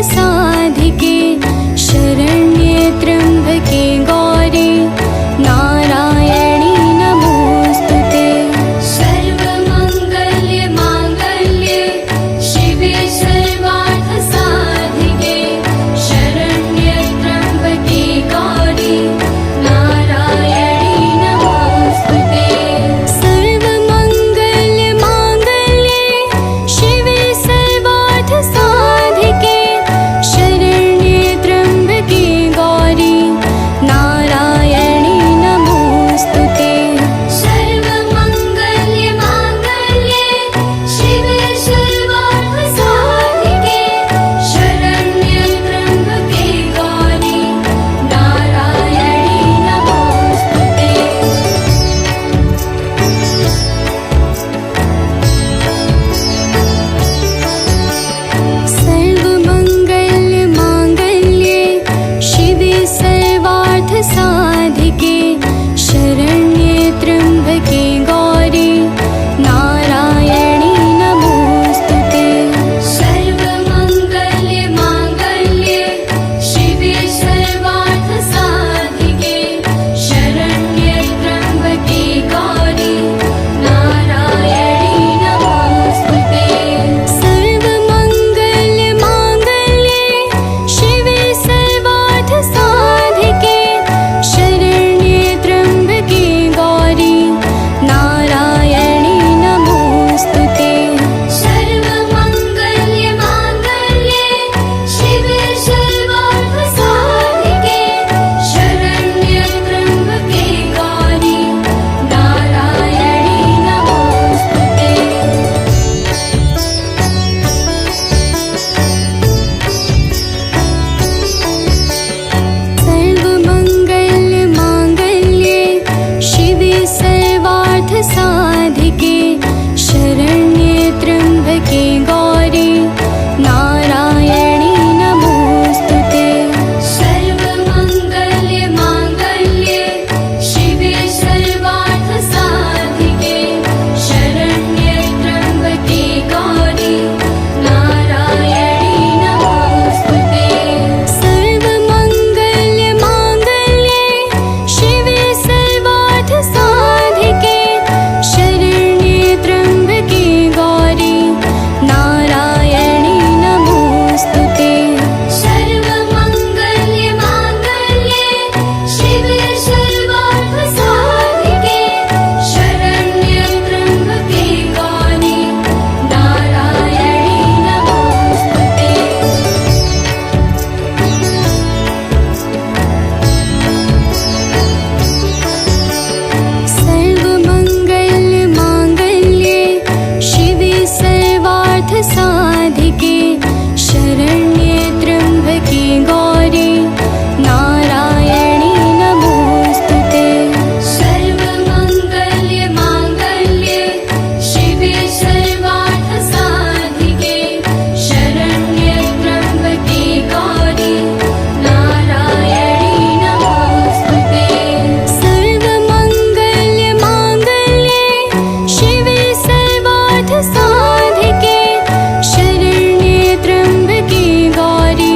साधिके शरण्ये त्र्यम्बके गौरी नारायणी नमोस्तुते। सर्वमङ्गल्ये माङ्गल्ये शिवे सर्वार्थ साधिके शरण्ये त्र्यम्बके गौरी नारायणी नमोस्तुते। सर्वमङ्गल्ये माङ्गल्ये शिवे सर्वार्थ साधिके शरण्ये त्र्यम्बके गौरी नारायणी नमोस्तुते। सर्वमङ्गल्ये माङ्गल्ये शिवे सर्वार्थ साधिके शरण्ये त्र्यम्बके गौरी नारायणी नमोस्तुते। सर्वमङ्गल्ये माङ्गल्ये शिवे सर्वार्थ साधिके शरण्ये त्र्यम्बके गौरी नारायणी नमोस्तुते। सर्वमङ्गल्ये माङ्गल्ये शिवे सर्वार्थ साधिके शरण्ये त्र्यम्बके गौरी नारायणी नमोस्तुते। सर्वमङ्गल्ये माङ्गल्ये शिवे सर्वार्थ साधिके शरण्ये त्र्यम्बके गौरी नारायणी नमोस्तुते। सर्वमङ्गल्ये माङ्गल्ये शिवे सर्वार्थ साधिके शरण्ये त्र्यम्बके गौरी नारायणी नमोस्तुते। सर्वमङ्गल्ये माङ्गल्ये शिवे सर्वार्थ साधिके शरण्ये त्र्यम्बके गौरी नारायणी नमोस्तुते। सर्वमङ्गल्ये माङ्गल्ये शिवे सर्वार्थ साधिके शरण्ये त्र्यम्बके गौरी नारायणी नमोस्तुते। सर्वमङ्गल्ये माङ्गल्ये शिवे सर्वार्थ साधिके शरण्ये त्र्यम्बके गौरी नारायणी नमोस्तुते। सर्वमङ्गल्ये माङ्गल्ये शिवे सर्वार्थ साधिके शरण्ये त्र्यम्बके गौरी नारायणी नमोस्तुते। सर्वमङ्गल्ये माङ्गल्ये शिवे सर्वार्थ साधिके शरण्ये त्र्यम्बके गौरी नारायणी नमोस्तुते। सर्वमङ्गल्ये माङ्गल्ये शिवे सर्वार्थ साधिके शरण्ये त्र्यम्बके गौरी नारायणी नमोस्तुते। सर्वमङ्गल्ये माङ्गल्ये शिवे सर्वार्थ साधिके शरण्ये त्र्यम्बके गौरी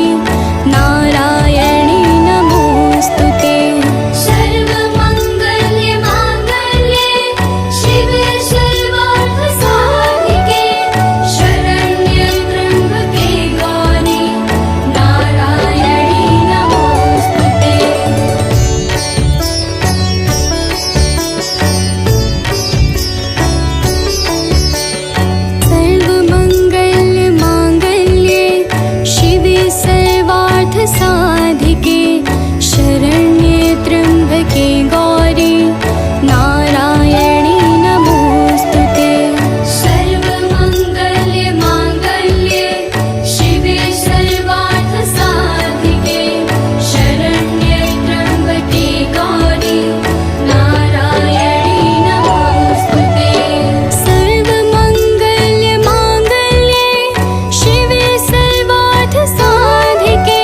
नारायणी नमोस्तुते। सर्वमङ्गल्ये माङ्गल्ये शिवे सर्वार्थ साधिके शरण्ये त्र्यम्बके गौरी नारायणी नमोस्तुते। सर्वमङ्गल्ये माङ्गल्ये शिवे सर्वार्थ साधिके शरण्ये त्र्यम्बके गौरी नारायणी नमोस्तुते। सर्वमङ्गल्ये माङ्गल्ये शिवे सर्वार्थ साधिके शरण्ये त्र्यम्बके गौरी नारायणी नमोस्तुते। सर्वमङ्गल्ये माङ्गल्ये शिवे सर्वार्थ साधिके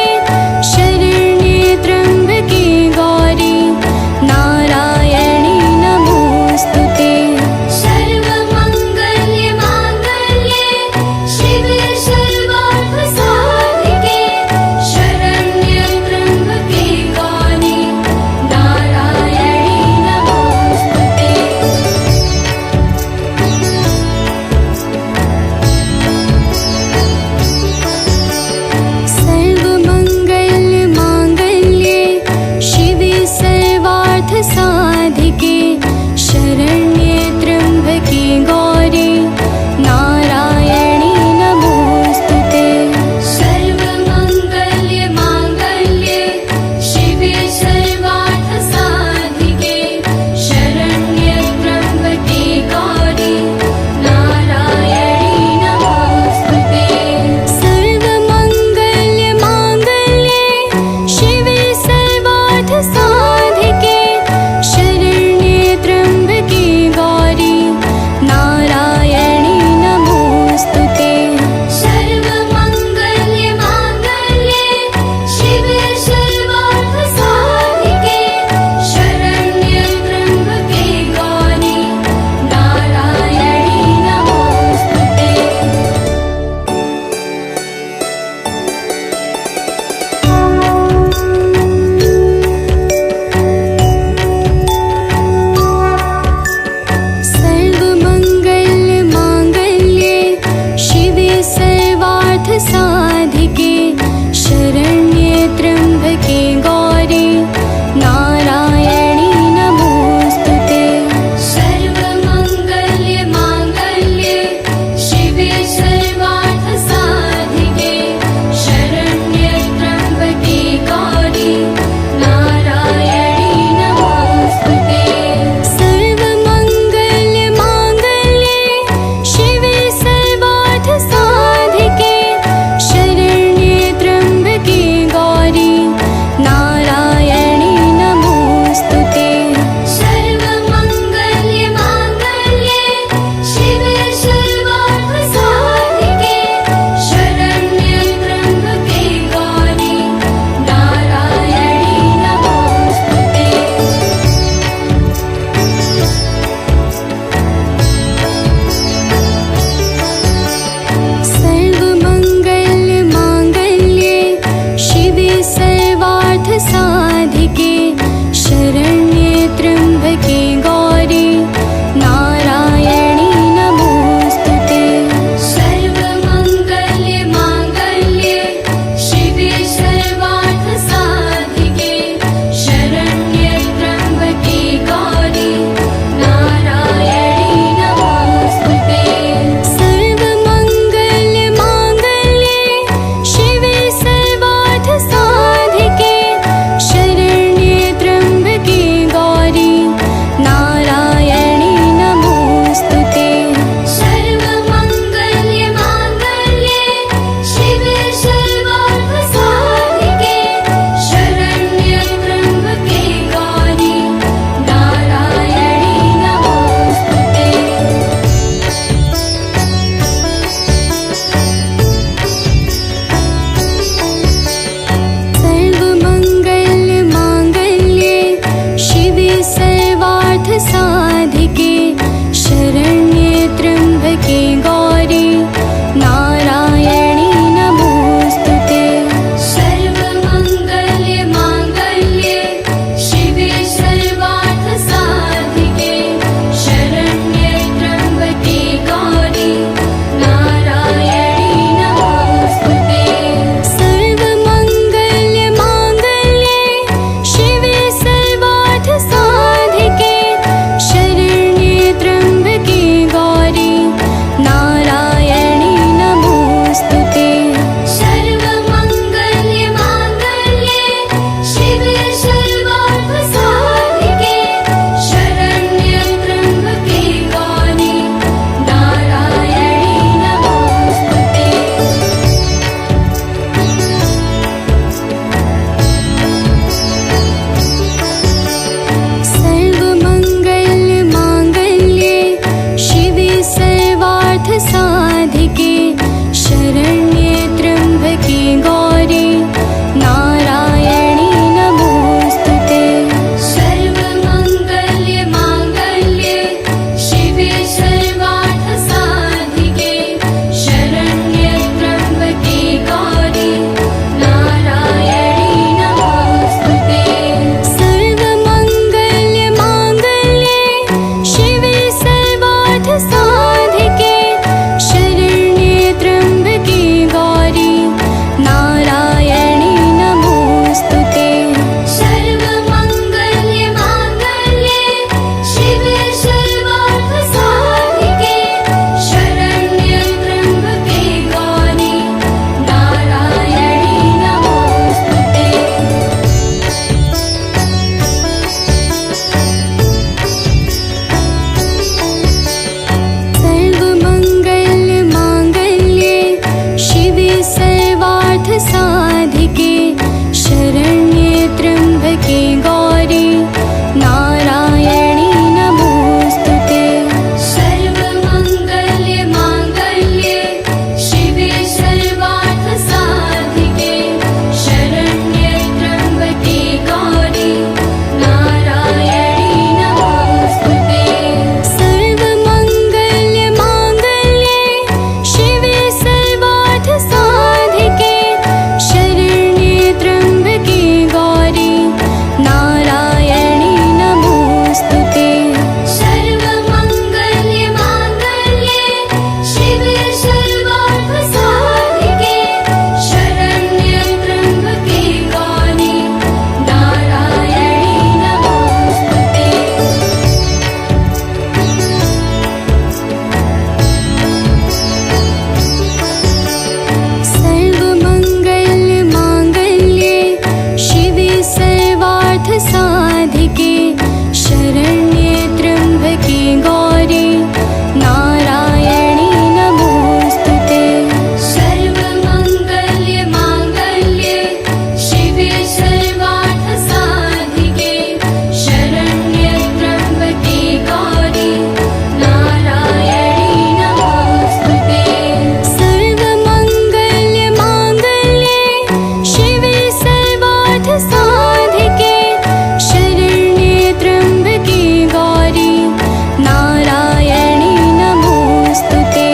साधिके शरण्ये त्र्यम्बके गौरी नारायणी नमोस्तुते। सर्वमङ्गल्ये माङ्गल्ये शिवे सर्वार्थ साधिके शरण्ये त्र्यम्बके गौरी नारायणी नमोस्तुते। सर्वमङ्गल्ये माङ्गल्ये शिवे सर्वार्थ साधिके शरण्ये त्र्यम्बके गौरी नारायणी नमोस्तुते। सर्वमङ्गल्ये माङ्गल्ये शिवे सर्वार्थ साधिके शरण्ये त्र्यम्बके गौरी नारायणी नमोस्तुते। सर्वमङ्गल्ये माङ्गल्ये शिवे सर्वार्थ साधिके शरण्ये त्र्यम्बके गौरी नारायणी नमोस्तुते। सर्वमङ्गल्ये माङ्गल्ये शिवे सर्वार्थ साधिके शरण्ये त्र्यम्बके गौरी नारायणी नमोस्तुते। सर्वमङ्गल्ये माङ्गल्ये शिवे सर्वार्थ साधिके शरण्ये त्र्यम्बके गौरी नारायणी नमोस्तुते।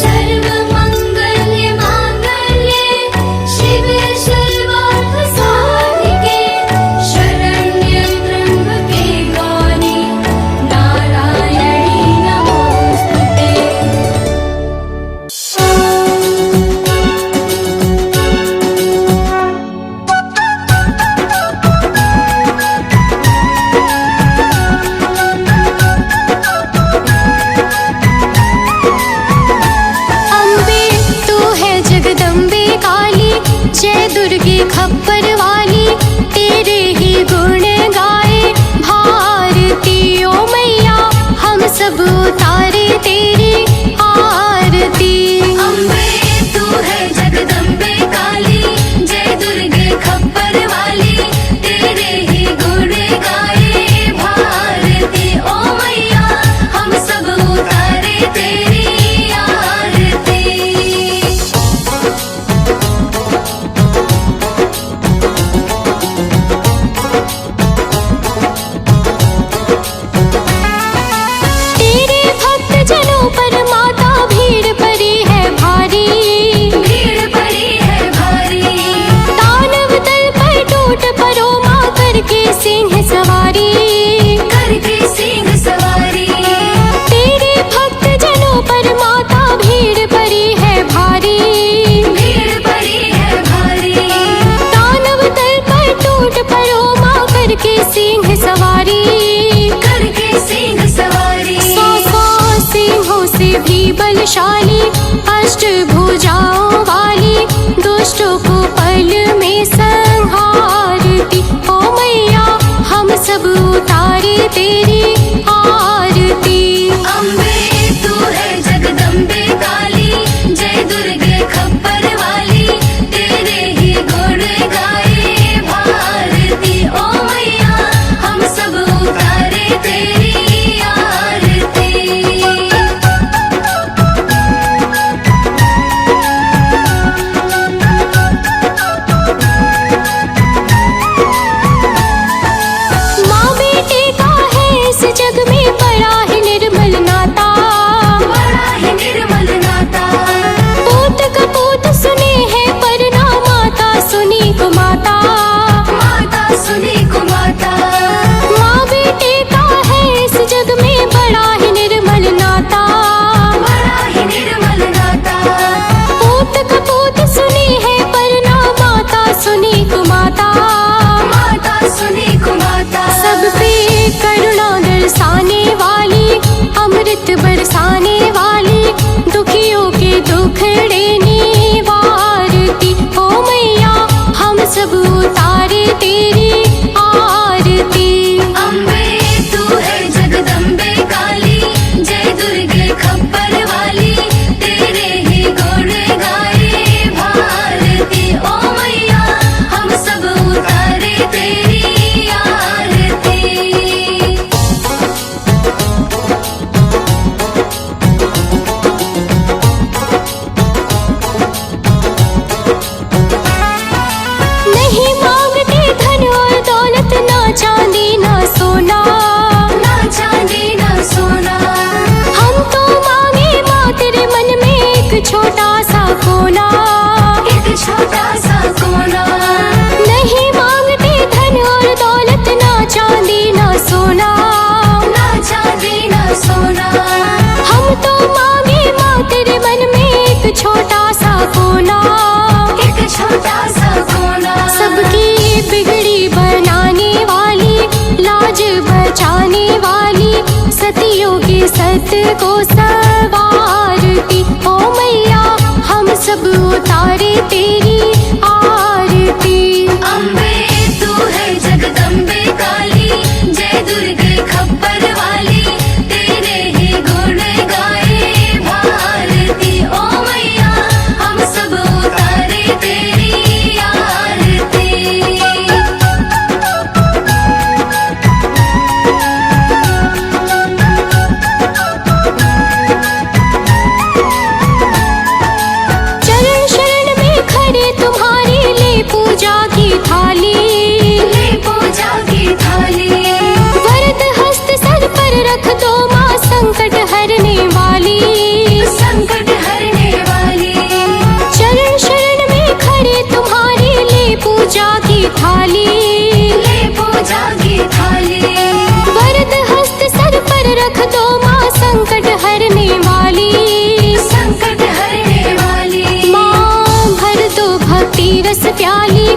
सर्वमङ्गल्ये माङ्गल्ये शिवे सर्वार्थ साधिके शरण्ये त्र्यम्बके गौरी नारायणी नमोस्तुते। अम्बे तू है जगदम्बे काली, जय दुर्गे खप्पर वाली, तेरे ही गुण गाए भारती ओ मैया, हम सब उतारे तेरी आरती। अम्बे तू है जगदम्बे काली, जय दुर्गे खप्पर वाली, तेरे ही गुण गाए भारती ओ मैया, हम सब उतारे तेरी आरती। तेरे भक्त जनों पर माता भीड़ पड़ी है भारी, भीड़ पड़ी है भारी। दानव दल पर टूट पड़ो माँ, करके सिंह सवारी, करके सिंह सवारी। तेरे भक्त जनों पर माता भीड़ पड़ी है भारी, भीड़ पड़ी है भारी। दानव दल पर टूट पड़ो माँ, करके सिंह सवारी, करके सिंह सवारी। सौ सिंहों से भी बलशाली, अष्टभुजाओं वाली, दुष्टों को पल में संहारती ओ मैया, हम सब उतारे तेरी आरती। अम्बे तू है जगदम्बे काली, जय दुर्गे खप्पर वाली, तेरे ही गुण गाए भारती ओ मैया, हम सब उतारे तेरी आरती। माँ बेटे का है इस जग में बड़ा ही निर्मल नाता, बड़ा ही निर्मल नाता। पूत कपूत सुने हैं पर ना माता सुनी को माता, माता सुनी को माता। माँ बेटे का है इस जग में बड़ा ही निर्मल नाता, बड़ा ही निर्मल नाता। पूत कपूत सुनी है पर ना माता सुनी को माता, माता सुनी को माता। सब पे करुणा दर्शाने वाली, अमृत बरसाने वाली, दुखियों के दुखड़े निवारती ओ मैया, हम सब उतारे तेरी आरती। अम्बे तू है जगदम्बे काली, जय दुर्गे खप्पर वाली, तेरे ही गुण गाए भारती ओ सत को सवारती। ओ मैया हम सब उतारे तेरी आरती। अम्बे तू है जगदम्बे काली, जय दुर्गे खप्पर वाली, तेरे ही गुण गाए भारती। ओ मैया हम सब उतारे तेरी आरती। चरण शरण में खड़े तुम्हारे ले पूजा की थाली। ले पूजा की थाली, वरद हस्त सर पर रख दो माँ संकट हरने वाली। संकट हरने वाली। चरण शरण में खड़े तुम्हारे ले पूजा की थाली। ले पूजा की थाली, वरद हस्त सर पर रख दो माँ संकट हरने वाली। संकट हरने वाली। माँ भर दो भक्ति रस प्याली,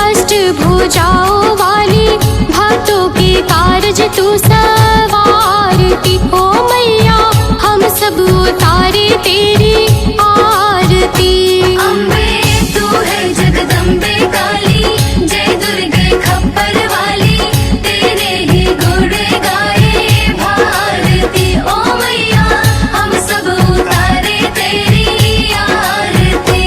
अष्ट भुजाओं वाली, भक्तों के कारज तू सवारती। ओ मैया हम सब उतारे तेरी आरती। अम्बे तू है जगदम्बे काली, जय दुर्गे खप्पर वाली, तेरे ही गुण गाए भारती। ओ मैया हम सब उतारे तेरी आरती।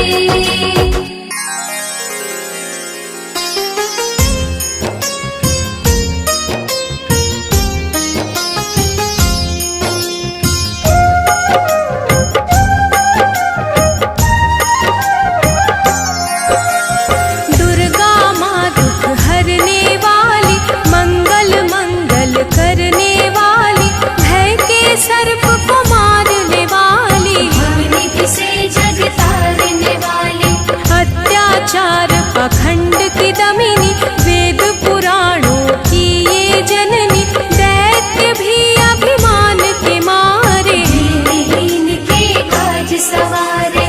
दुर्गा माँ दुख हरने वाली, मंगल मंगल करने वाली, भय के सर्प को मारने वाली, भवनिधि से जग तारने वाली, अत्याचार पाखंड की दमिनी, वेद पुराणों की ये जननी, दैत्य भी अभिमान के मारे, दीनहीन के काज सवारे।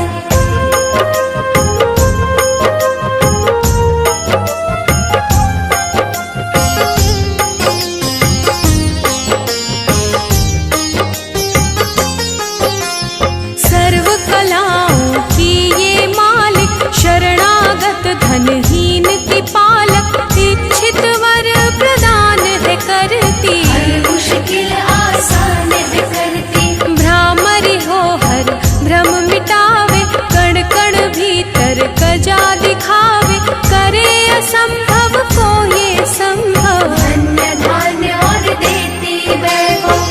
सर्व कलाओं की ये मालिक, शरणागत धनहीन की पालक, इच्छित वर प्रदान है करती, हर मुश्किल आसान है करती। भ्रामरी हो हर भ्रम मिटावे, कण कण भीतर कजा दिखावे, करे असंभव को ये संभव, धन्य धान्य और देती वैभव।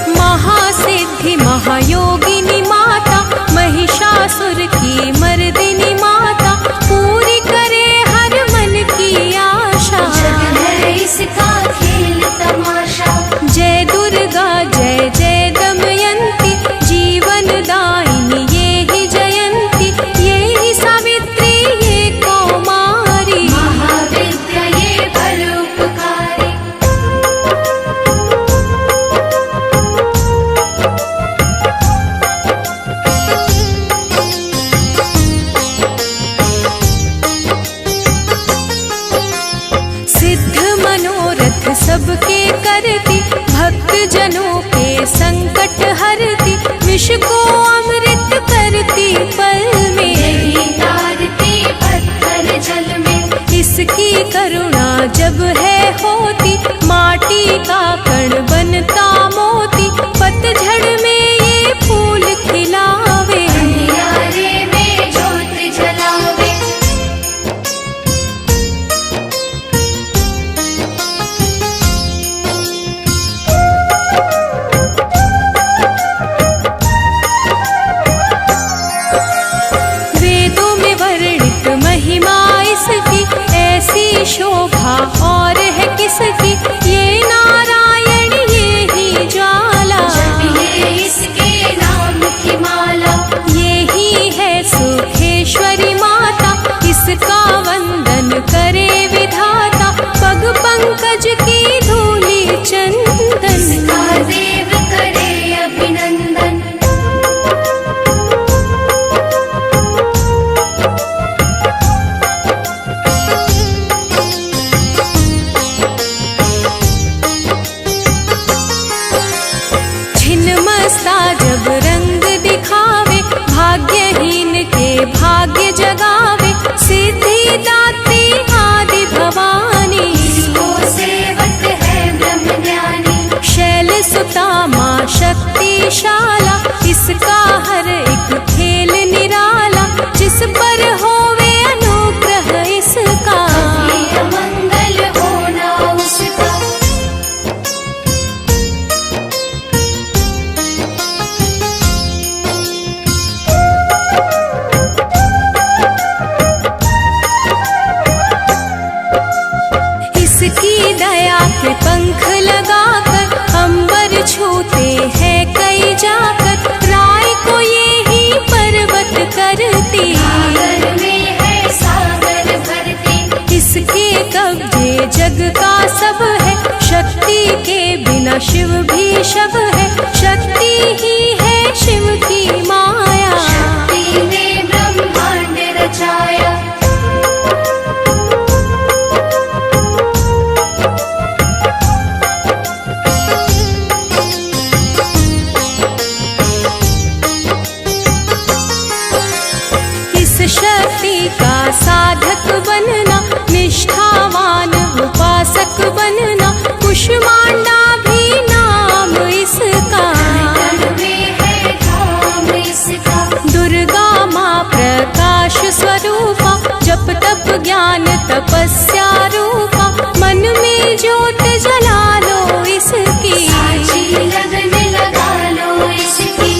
महासिद्धि महायोगिनी माता, महिषासुर की मर्दिनी माता, पूरी करे हर मन की आशा, जग है इसका खेल तमाशा। जय दुर्गा जय जय दमयंती, जीवन दायिनी ये ही जयंती, ये ही सावित्री ये कौमारी, महाविद्या ये परोपकारी। सिद्ध मनोरथ सबके करती, भक्त जनों के संकट हरती, विष को अमृत करती पल में, यही तारती पत्थर जल में। इसकी करुणा जब है होती, माटी का कण बनता मोती, पतझड़ में ये फूल खिलावे, अंधियारे में ज्योत जलावे। वेदों में वर्णित महिमा इसकी, ऐसी शोभा और है किसकी, ये नारायण ये ही ज्वाला, जपिए इसके नाम की माला। ये ही है सुखेश्वरी माता, इसका वंदन करे विधाता, पग पंकज की धूली चंदन, इसका देव करे अभिनंदन। दया के पंख लगाकर अंबर छूते हैं कई जाकर, राय को ये ही पर्वत करती, सागर में है सागर भरती। इसके कब्जे जग का सब है, शक्ति के बिना शिव भी शव है, शक्ति ही है शिव की माया। शक्ति ने ब्रह्मांड रचाया, शक्ति का साधक बनना, निष्ठावान उपासक बनना, कुष्मांडा भी नाम इसका, में है धाम इसका। दुर्गा माँ प्रकाश स्वरूपा, जप तप ज्ञान तपस्या रूपा, मन में ज्योत जला लो इसकी, साची लगन लगा लो इसकी।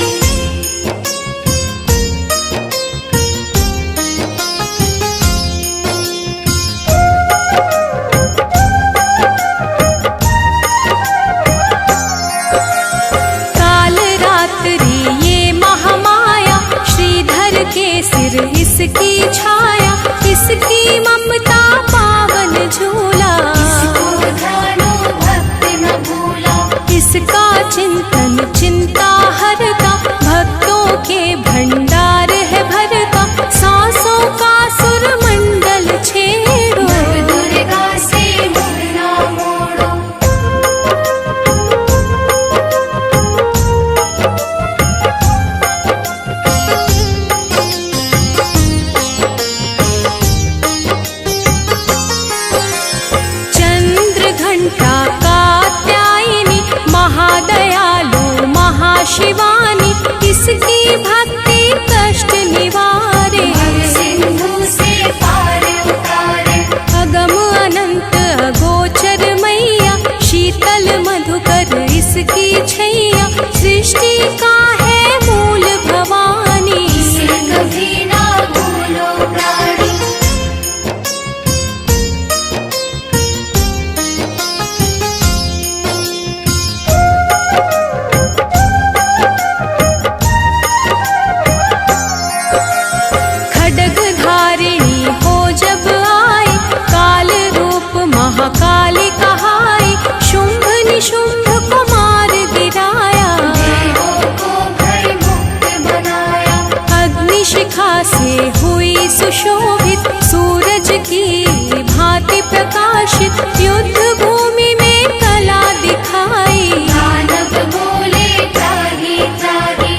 सिर इसकी छाया, इसकी ममता पावन झूला, इसको ध्यानो भक्त न भूला, इसका चिंतन चिंता हरता, भक्तों के भंडार है भरता, सांसों का सुर मंडल छेड़ो, दुर्गा से मुड़ ना मोड़ो। कात्यायनी महादयालु महाशिवानी, इसकी भक्ति कष्ट निवारे, सिंधु से पार उतारे। अगम अनंत अगोचर मैया, शीतल मधुकर इसकी छैया, सृष्टि का है मूल भवानी, इसे कभी ना भूलो प्राणी। महाकाली कहाई, शुंभ निशुंभ को मार गिराया, देवों को भय मुक्त बनाया, अग्निशिखा से हुई सुशोभित, सूरज की भांति प्रकाशित, युद्ध भूमि में कला दिखाई, दानव बोले त्राहि त्राहि।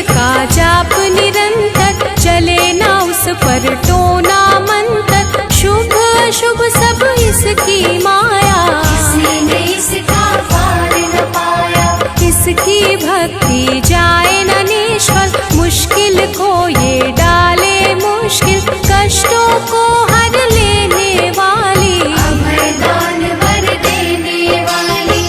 का जाप निरंतर, चले ना उस पर टोना मंत्र, शुभ अशुभ सब इसकी माया, इसने इसका पार न पाया, इसकी भक्ति जाए न निष्फल, मुश्किल को ये डाले मुश्किल, कष्टों को हर लेने वाली, अभय दान वर देने वाली।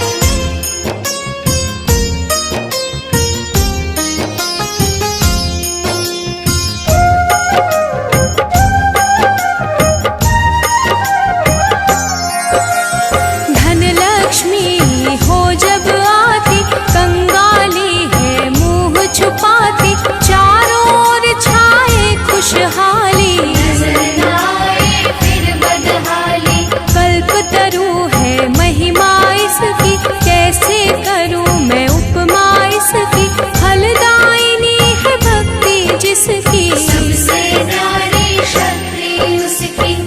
छुपाती, चारों ओर छाए खुशहाली, नजर न आए फिर बदहाली, कल्पतरु है महिमा इसकी, कैसे करूं मैं उपमा इसकी, फलदायिनी है भक्ति जिसकी, सबसे न्यारी शक्ति उसकी।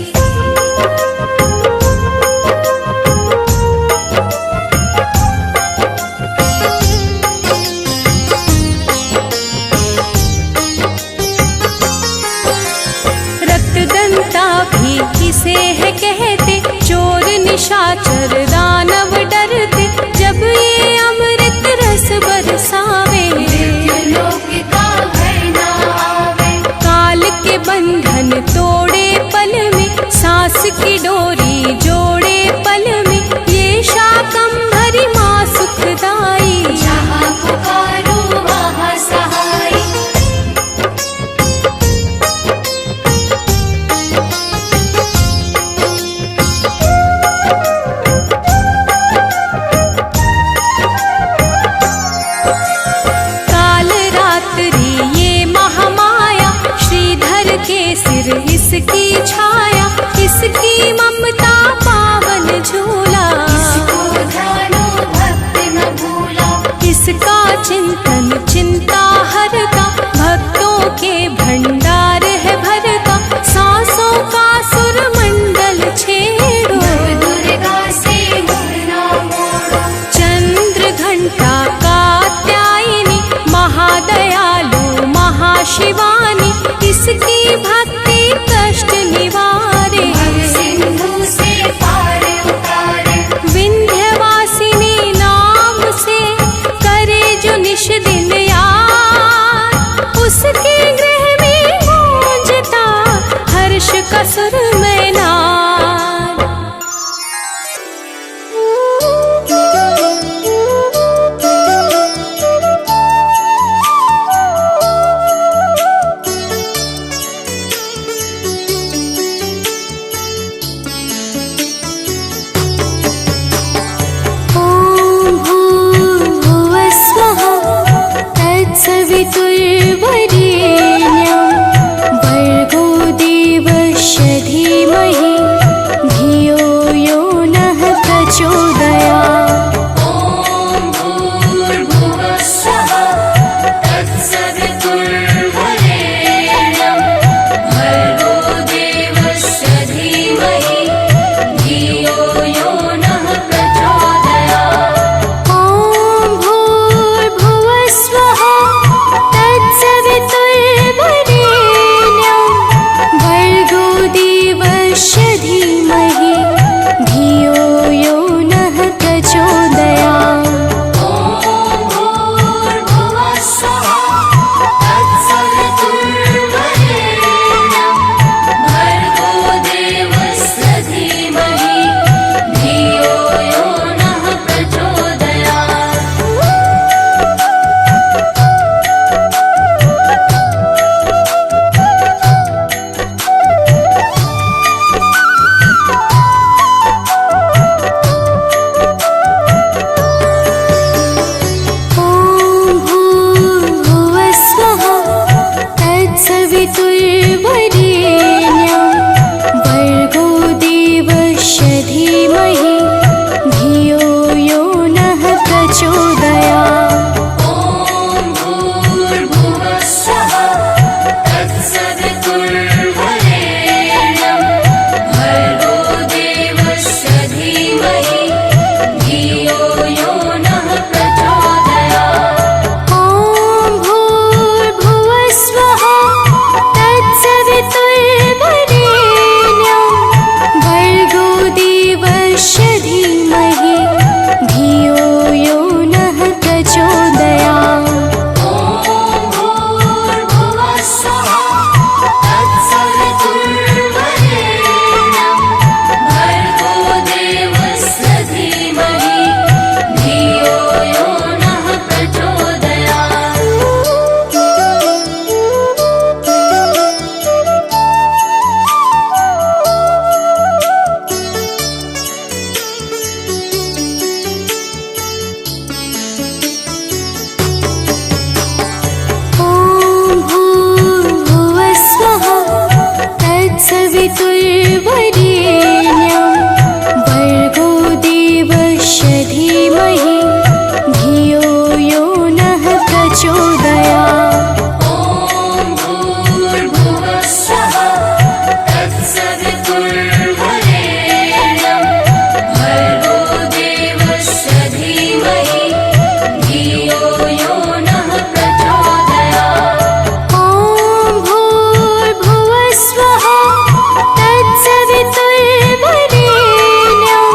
भी किसे है कहते, चोर निशाचर दानव डरते, जब ये अमृत रस बरसावे, लोक का भय न आवे, काल के बंधन तोड़े पल में, सांस की डोरी जोड़े पल में, ये तत्सवितुर्वरेण्यं भर्गो देवस्य धीमहि धियो यो नः प्रचोदयात्। ॐ भूर्भुवः स्वः तत्सवितुर्वरेण्यं भर्गो देवस्य धीमहि धियो यो नः प्रचोदयात्। ॐ भूर्भुवः स्वः तत्सवितुर्वरेण्यं भर्गो देवस्य धीमहि धियो यो नः प्रचोदयात्। ॐ भूर्भुवः स्वः तत्सवितुर्वरेण्यं भर्गो देवस्य धीमहि धियो यो नः प्रचोदयात्। ॐ भूर्भुवः स्वः तत्सवितुर्वरेण्यं भर्गो देवस्य धीमहि धियो यो नः प्रचोदयात्। ॐ भूर्भुवः स्वः तत्सवितुर्वरेण्यं भर्गो देवस्य धीमहि धियो यो नः प्रचोदयात्। ॐ भूर्भुवः स्वः तत्सवितुर्वरेण्यं भर्गो देवस्य धीमहि धियो यो नः प्रचोदयात्। ॐ भूर्भुवः स्वः तत्सवितुर्वरेण्यं भर्गो देवस्य धीमहि धियो यो नः प्रचोदयात्। ॐ भूर्भुवः स्वः तत्सवितुर्वरेण्यं भर्गो देवस्य धीमहि धियो यो नः प्रचोदयात्। ॐ भूर्भुवः स्वः तत्सवितुर्वरेण्यं भर्गो देवस्य धीमहि धियो यो नः प्रचोदयात्। ॐ भूर्भुवः स्वः तत्सवितुर्वरेण्यं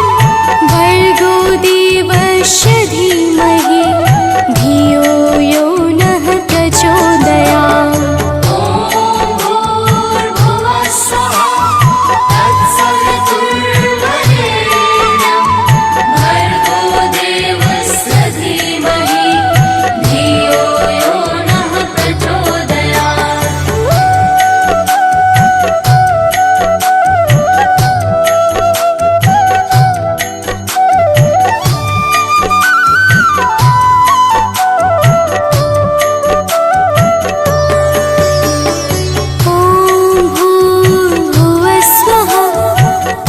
भर्गो देवस्य धीमहि धियो यो नः प्रचोदयात्। ॐ भूर्भुवः स्वः तत्सवितुर्वरेण्यं भर्गो देवस्य धीमहि धियो यो नः प्रचोदयात्। ॐ भूर्भुवः स्वः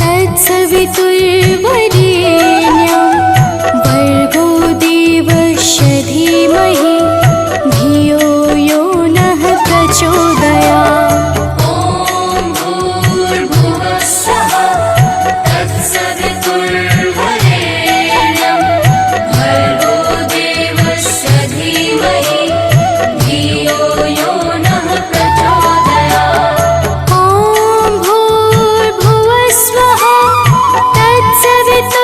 तत्सवितुर्वरेण्यं भर्गो देवस्य धीमहि धियो यो नः प्रचोदयात्। ॐ भूर्भुवः स्वः तत्सवितुर्वरेण्यं भर्गो देवस्य धीमहि धियो यो नः प्रचोदयात्। ॐ भूर्भुवः स्वः तत्सवितुर्वरेण्यं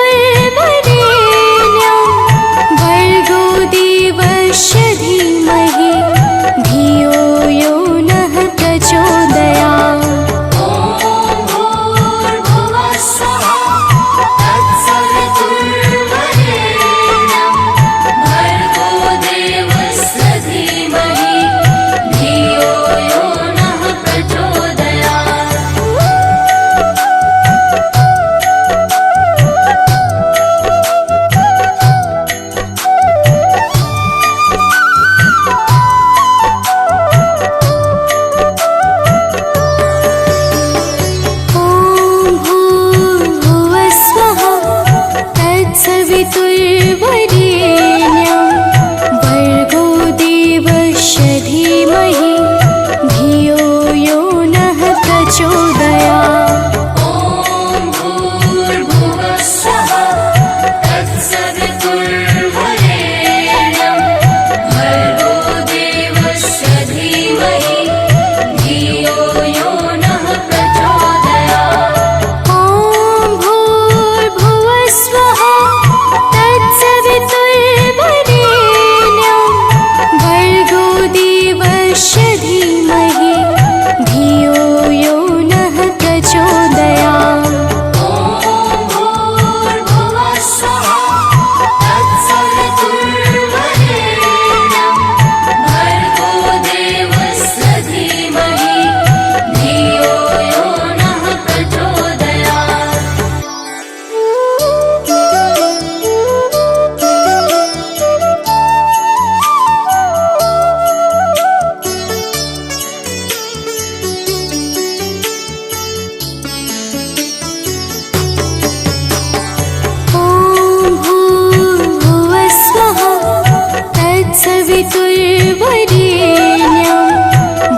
तत्सवितुर्वरेण्यं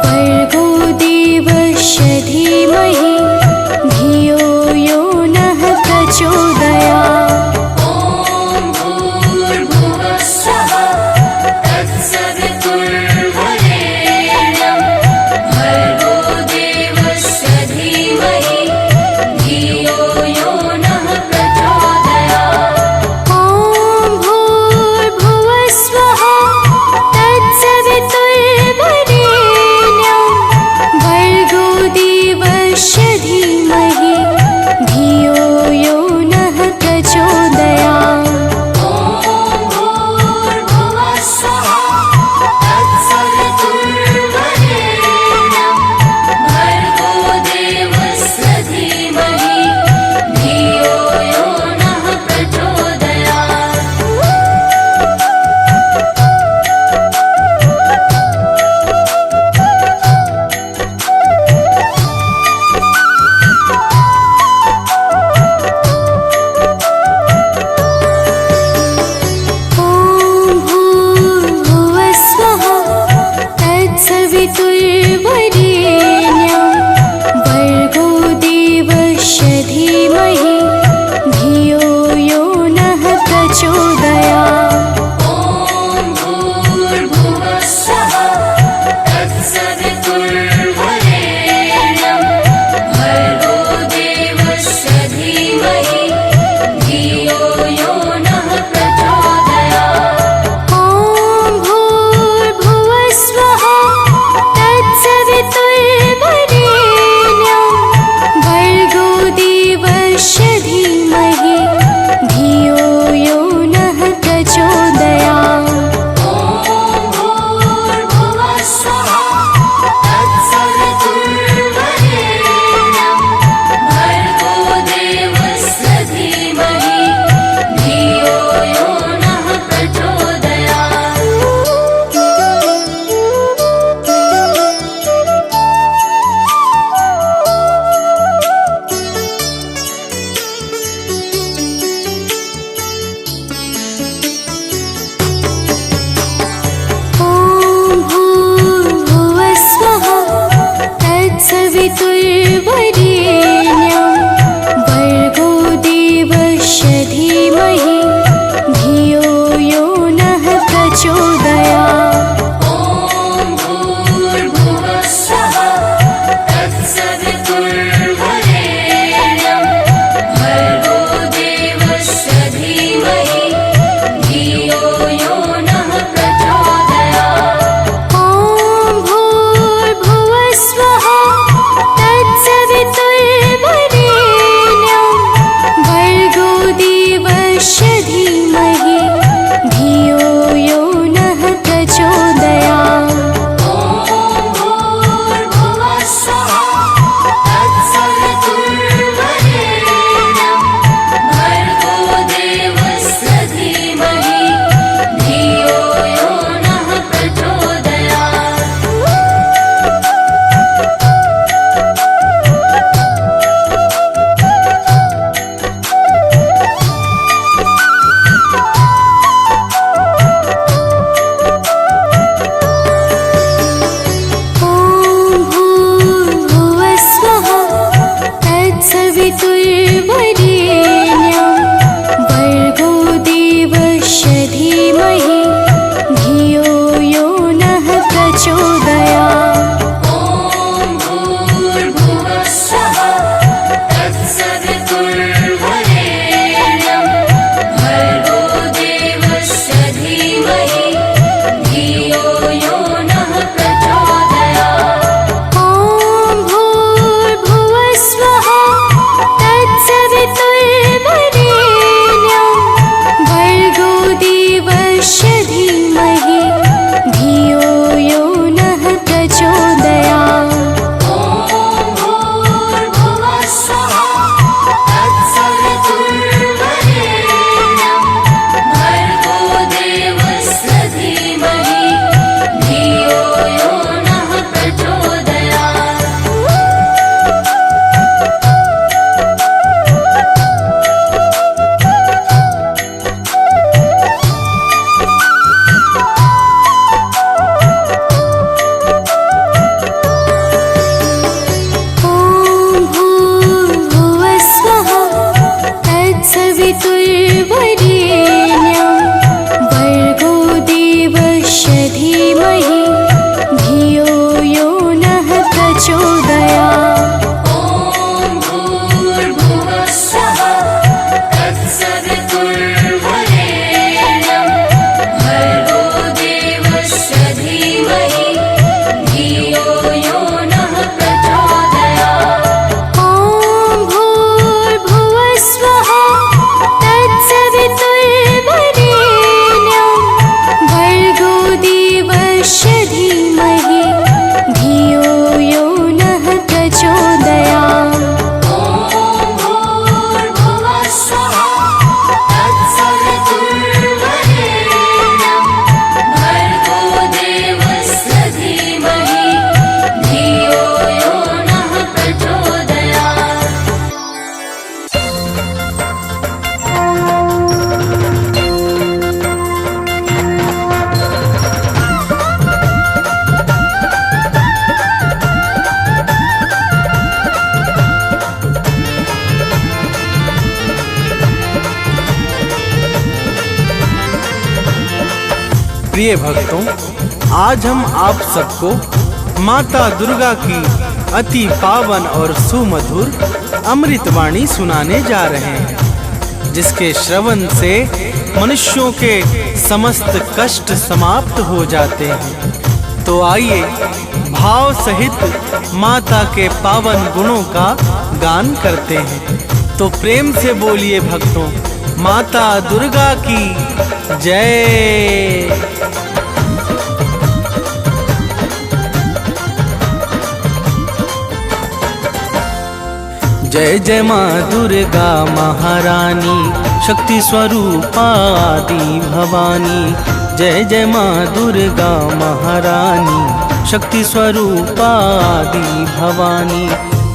भर्गो देवस्य धीमहि धियो यो नः प्रचोदयात्। ॐ भूर्भुवः स्वः तत्सवितुर्वरेण्यं भर्गो देवस्य धीमहि धियो यो नः प्रचोदयात्। ॐ भूर्भुवः स्वः तत्सवितुर्वरेण्यं भर्गो देवस्य धीमहि धियो यो नः प्रचोदयात्। ॐ भूर्भुवः स्वः तत्सवितुर्वरेण्यं भर्गो देवस्य धीमहि धियो यो नः प्रचोदयात्। वरेण्यं भर्गो देवस्य धीमहि धियो यो नः प्रचोदयात्। ॐ भूर्भुवः स्वः तत्सवितुर्वरेण्यं भर्गो देवस्य धीमहि धियो यो नः प्रचोदयात्। ॐ भूर्भुवः स्वः तत्सवितुर्वरेण्यं भर्गो देवस्य धीमहि धियो यो नः प्रचोदयात्। ॐ भूर्भुवः स्वः तत्सवितुर्वरेण्यं भर्गो देवस्य धीमहि धियो यो नः प्रचोदयात्। प्रिय भक्तों, आज हम आप सबको माता दुर्गा की अति पावन और सुमधुर अमृतवाणी सुनाने जा रहे हैं, जिसके श्रवण से मनुष्यों के समस्त कष्ट समाप्त हो जाते हैं। तो आइए भाव सहित माता के पावन गुणों का गान करते हैं। तो प्रेम से बोलिए भक्तों, माता दुर्गा की जय। जय जय माँ दुर्गा महारानी, शक्ति स्वरूपा आदि भवानी। जय जय माँ दुर्गा महारानी, शक्ति स्वरूपा आदि भवानी।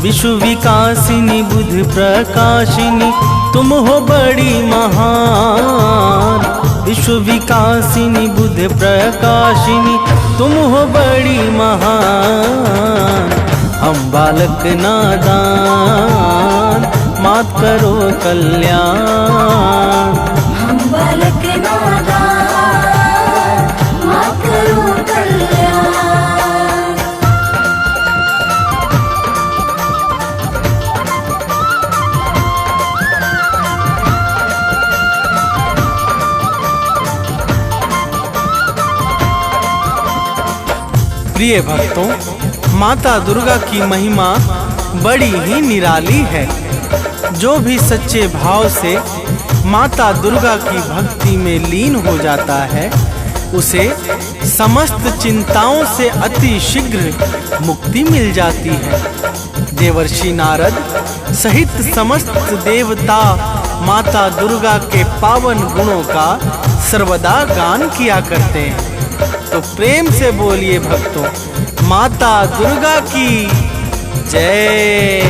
विश्व विकासिनी बुद्ध प्रकाशिनी, तुम हो बड़ी महान। विश्व विकासिनी बुद्ध प्रकाशिनी, तुम हो बड़ी महान। हम बालक नादान, मात करो कल्याण। हम बालक नादान, मात करो कल्याण। प्रिय भक्तों, माता दुर्गा की महिमा बड़ी ही निराली है। जो भी सच्चे भाव से माता दुर्गा की भक्ति में लीन हो जाता है, उसे समस्त चिंताओं से अति शीघ्र मुक्ति मिल जाती है। देवर्षि नारद सहित समस्त देवता माता दुर्गा के पावन गुणों का सर्वदा गान किया करते हैं। तो प्रेम से बोलिए भक्तों, माता दुर्गा की जय।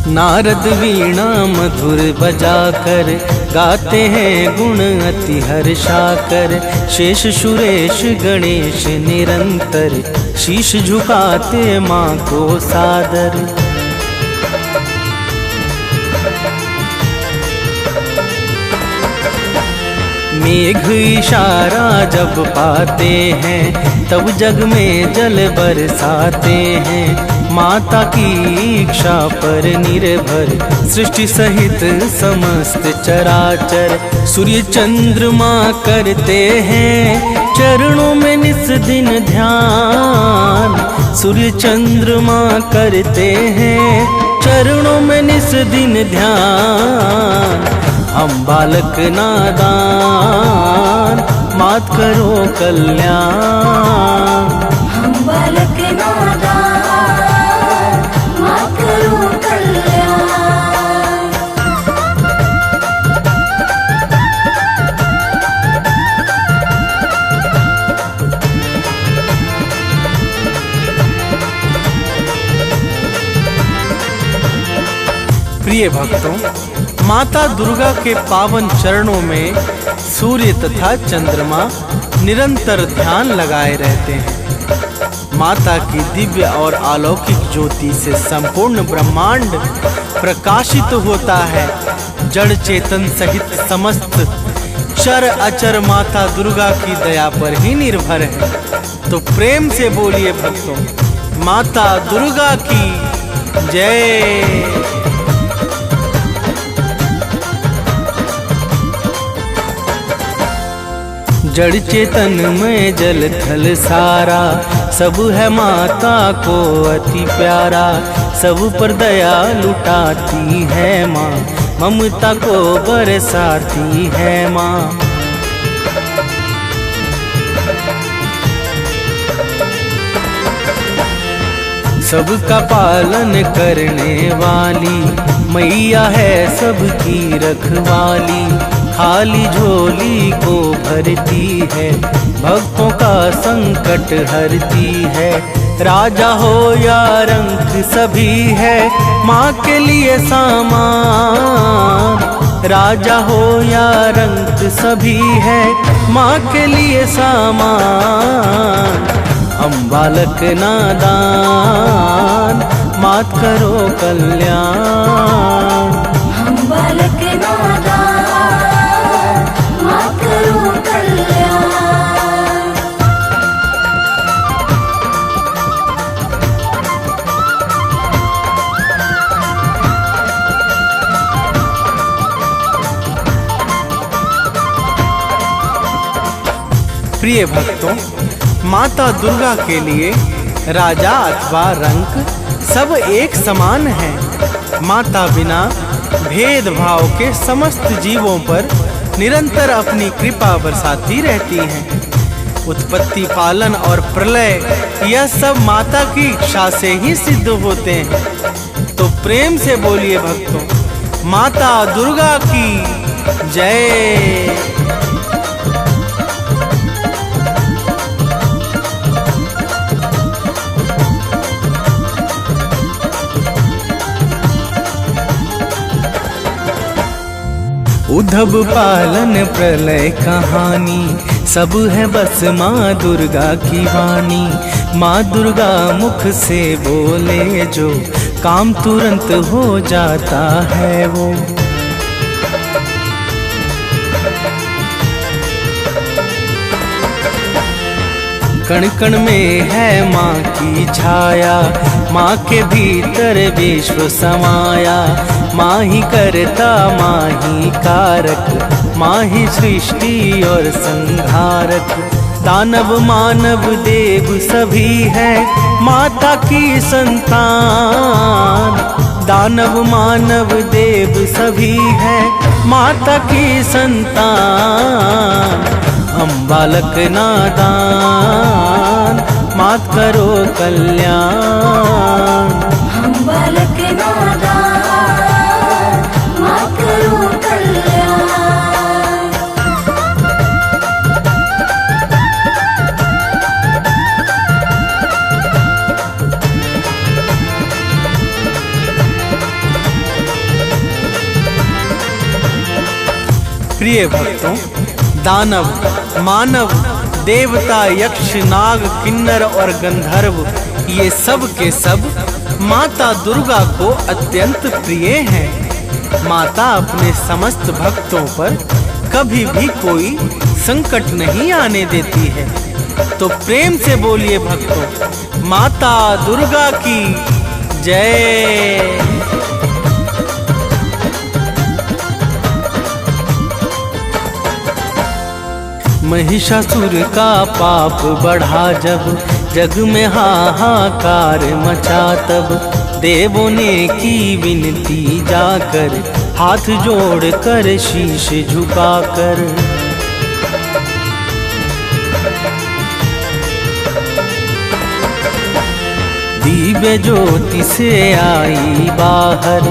नारद वीणा मधुर बजाकर गाते हैं गुण अति हर्षाकर। शेष सुरेश गणेश निरंतर शीश झुकाते माँ को सादर। मेघ इशारा जब पाते हैं, तब जग में जल बरसाते हैं। माता की इच्छा पर निर्भर सृष्टि सहित समस्त चराचर। सूर्य चंद्रमा करते हैं चरणों में निस दिन ध्यान। सूर्य चंद्रमा करते हैं चरणों में निस दिन ध्यान। हम बालक नादान, मात करो कल्याण। हम बालक नादान, मात करो कल्याण। प्रिय भक्तों, माता दुर्गा के पावन चरणों में सूर्य तथा चंद्रमा निरंतर ध्यान लगाए रहते हैं। माता की दिव्य और अलौकिक ज्योति से संपूर्ण ब्रह्मांड प्रकाशित होता है। जड़ चेतन सहित समस्त चर अचर माता दुर्गा की दया पर ही निर्भर है। तो प्रेम से बोलिए भक्तों, माता दुर्गा की जय। जड़ चेतन में जल थल सारा, सब है माता को अति प्यारा। सब पर दया लुटाती है माँ, ममता को बरसाती है माँ। सबका पालन करने वाली मैया है सबकी रखवाली। खाली झोली को भरती है, भक्तों का संकट हरती है। राजा हो या रंक सभी है माँ के लिए सामान। राजा हो या रंक सभी है माँ के लिए सामान। हम बालक नादान मात करो कल्याण। हम बालक नादान मात करो कल्याण। प्रिय भक्तों, माता दुर्गा के लिए राजा अथवा रंक सब एक समान है। माता बिना भेदभाव के समस्त जीवों पर निरंतर अपनी कृपा बरसाती रहती हैं। उत्पत्ति, पालन और प्रलय यह सब माता की इच्छा से ही सिद्ध होते हैं। तो प्रेम से बोलिए भक्तों, माता दुर्गा की जय। उद्धव पालन प्रलय कहानी, सब है बस माँ दुर्गा की वाणी। माँ दुर्गा मुख से बोले जो, काम तुरंत हो जाता है वो। कण कण में है माँ की छाया, माँ के भीतर विश्व समाया। माँ ही करता माँ ही कारक, माँ ही सृष्टि और संहारक। दानव मानव देव सभी है माता की संतान। दानव मानव देव सभी है माता की संतान। हम बालक नादान मात करो कल्याण। हम बालक नादान मात करो कल्याण। प्रिय भक्तों, दानव मानव देवता यक्ष नाग किन्नर और गंधर्व ये सब के सब माता दुर्गा को अत्यंत प्रिय हैं। माता अपने समस्त भक्तों पर कभी भी कोई संकट नहीं आने देती है। तो प्रेम से बोलिए भक्तों, माता दुर्गा की जय। महिषासुर का पाप बढ़ा जब, जग में हाहाकार मचा तब। देवों ने की विनती जाकर, हाथ जोड़कर शीश झुकाकर। दिव्य ज्योति से आई बाहर,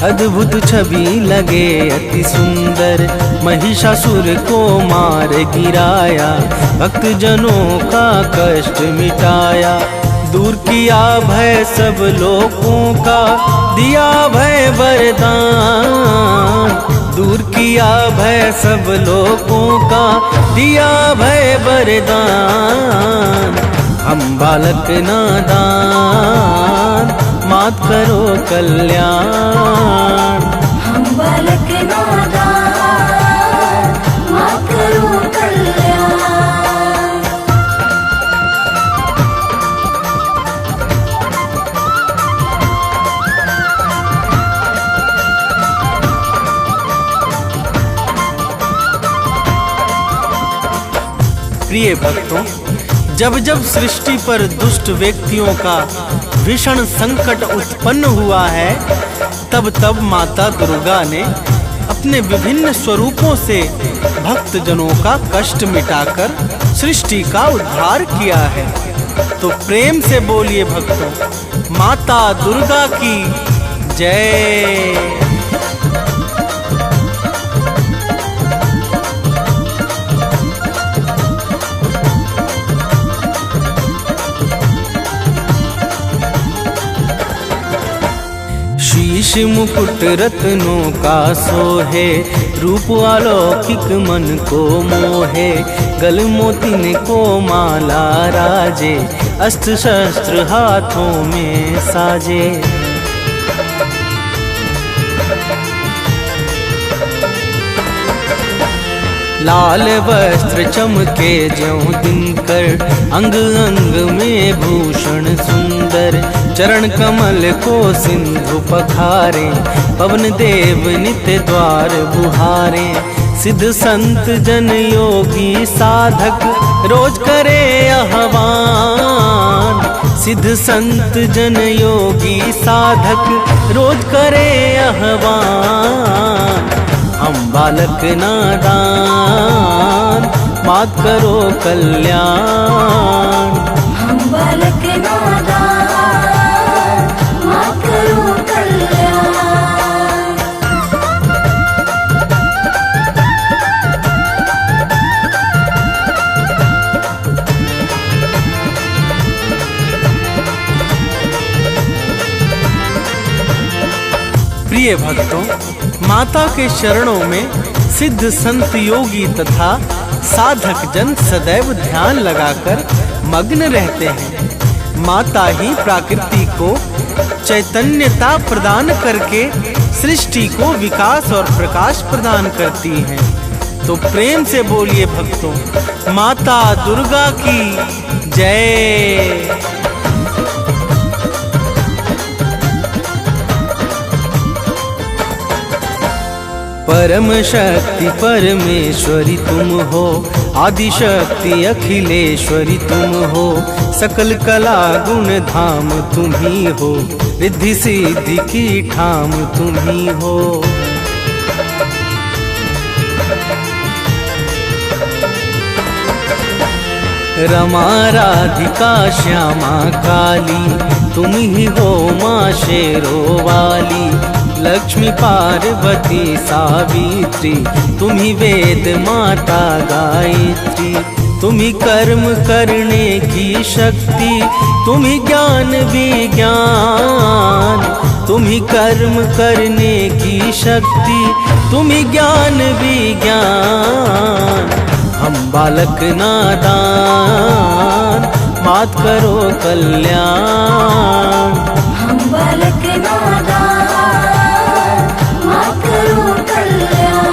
अद्भुत छवि लगे अति सुंदर। महिषासुर को मार गिराया, भक्त जनों का कष्ट मिटाया। दूर किया भय सब लोगों का, दिया भय वरदान। दूर किया भय सब लोगों का, दिया भय वरदान। हम बालक नादान, मात करो कल्याण। हम बालक नादान, मात करो कल्याण। प्रिय भक्तों, जब जब सृष्टि पर दुष्ट व्यक्तियों का भीषण संकट उत्पन्न हुआ है, तब तब माता दुर्गा ने अपने विभिन्न स्वरूपों से भक्त जनों का कष्ट मिटाकर सृष्टि का उद्धार किया है। तो प्रेम से बोलिए भक्तों, माता दुर्गा की जय। शीश मुकुट रत्नों का सोहे, रूप अलौकिक मन को मोहे। गल मोतिन को माला राजे, अस्त्र शस्त्र हाथों में साजे। लाल वस्त्र चमके ज्यों दिनकर, अंग अंग में भूषण सुंदर। चरण कमल को सिंधु पखारे, पवन देव नित्य द्वार बुहारे। सिद्ध संत जन योगी साधक, रोज करे आह्वान। सिद्ध संत जन योगी साधक, रोज करे आह्वान। हम बालक नादान, मात करो कल्याण। हम बालक नादान, मात करो कल्याण। प्रिय भक्तों, माता के चरणों में सिद्ध संत योगी तथा साधक जन सदैव ध्यान लगाकर मग्न रहते हैं। माता ही प्रकृति को चैतन्यता प्रदान करके सृष्टि को विकास और प्रकाश प्रदान करती हैं। तो प्रेम से बोलिए भक्तों, माता दुर्गा की जय। परम शक्ति परमेश्वरी तुम हो, आदि शक्ति अखिलेश्वरी तुम हो। सकल कला गुण धाम तुम ही हो, रिद्धि सिद्धि की ठाम तुम ही हो। रमा राधिका श्यामा काली, तुम ही हो माँ शेरो वाली। लक्ष्मी पार्वती सावित्री, तुम ही वेद माता गायत्री। तुम ही कर्म करने की शक्ति, तुम ही ज्ञान विज्ञान। तुम ही कर्म करने की शक्ति, तुम ही ज्ञान विज्ञान। हम बालक नादान, मात करो कल्याण। हम बालक नादान, मात करो कल्याण।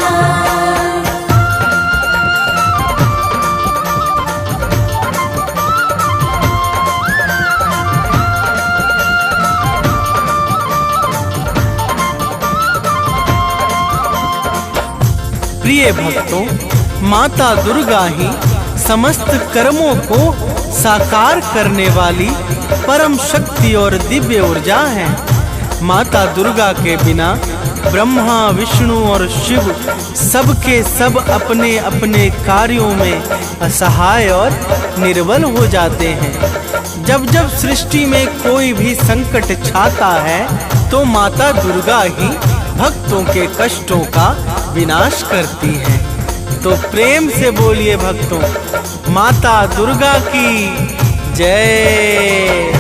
प्रिय भक्तों, माता दुर्गा ही समस्त कर्मों को साकार करने वाली परम शक्ति और दिव्य ऊर्जा है। माता दुर्गा के बिना ब्रह्मा विष्णु और शिव सबके सब अपने अपने कार्यों में असहाय और निर्बल हो जाते हैं। जब जब सृष्टि में कोई भी संकट छाता है, तो माता दुर्गा ही भक्तों के कष्टों का विनाश करती है। तो प्रेम से बोलिए भक्तों, माता दुर्गा की जय।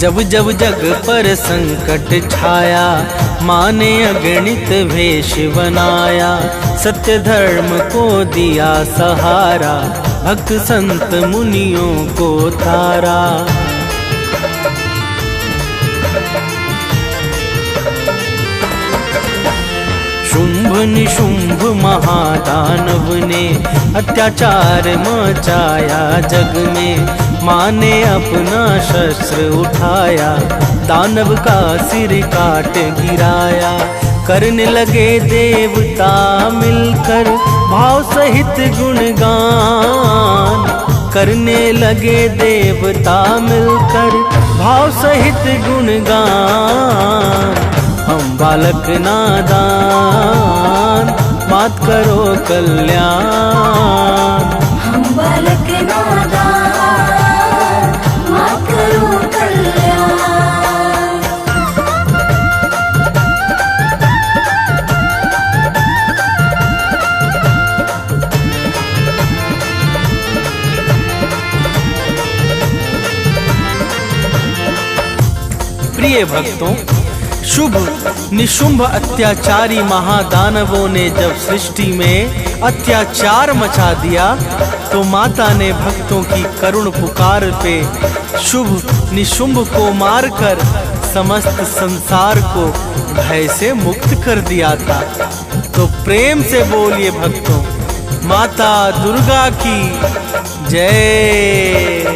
जब जब जग पर संकट छाया, माँ ने अगणित वेश बनाया। सत्य धर्म को दिया सहारा, भक्त संत मुनियों को तारा। शुंभ निशुंभ महादानव ने अत्याचार मचाया जग में। माँ ने अपना शस्त्र उठाया, दानव का सिर काट गिराया। करने लगे देवता मिलकर भाव सहित गुणगान। करने लगे देवता मिलकर भाव सहित गुणगान। हम बालक नादान, मात करो कल्याण। हम बालक नादान, मात करो कल्याण। प्रिय भक्तों, शुभ निशुंभ अत्याचारी महादानवों ने जब सृष्टि में अत्याचार मचा दिया, तो माता ने भक्तों की करुण पुकार पे शुभ निशुंभ को मारकर समस्त संसार को भय से मुक्त कर दिया था। तो प्रेम से बोलिए भक्तों, माता दुर्गा की जय।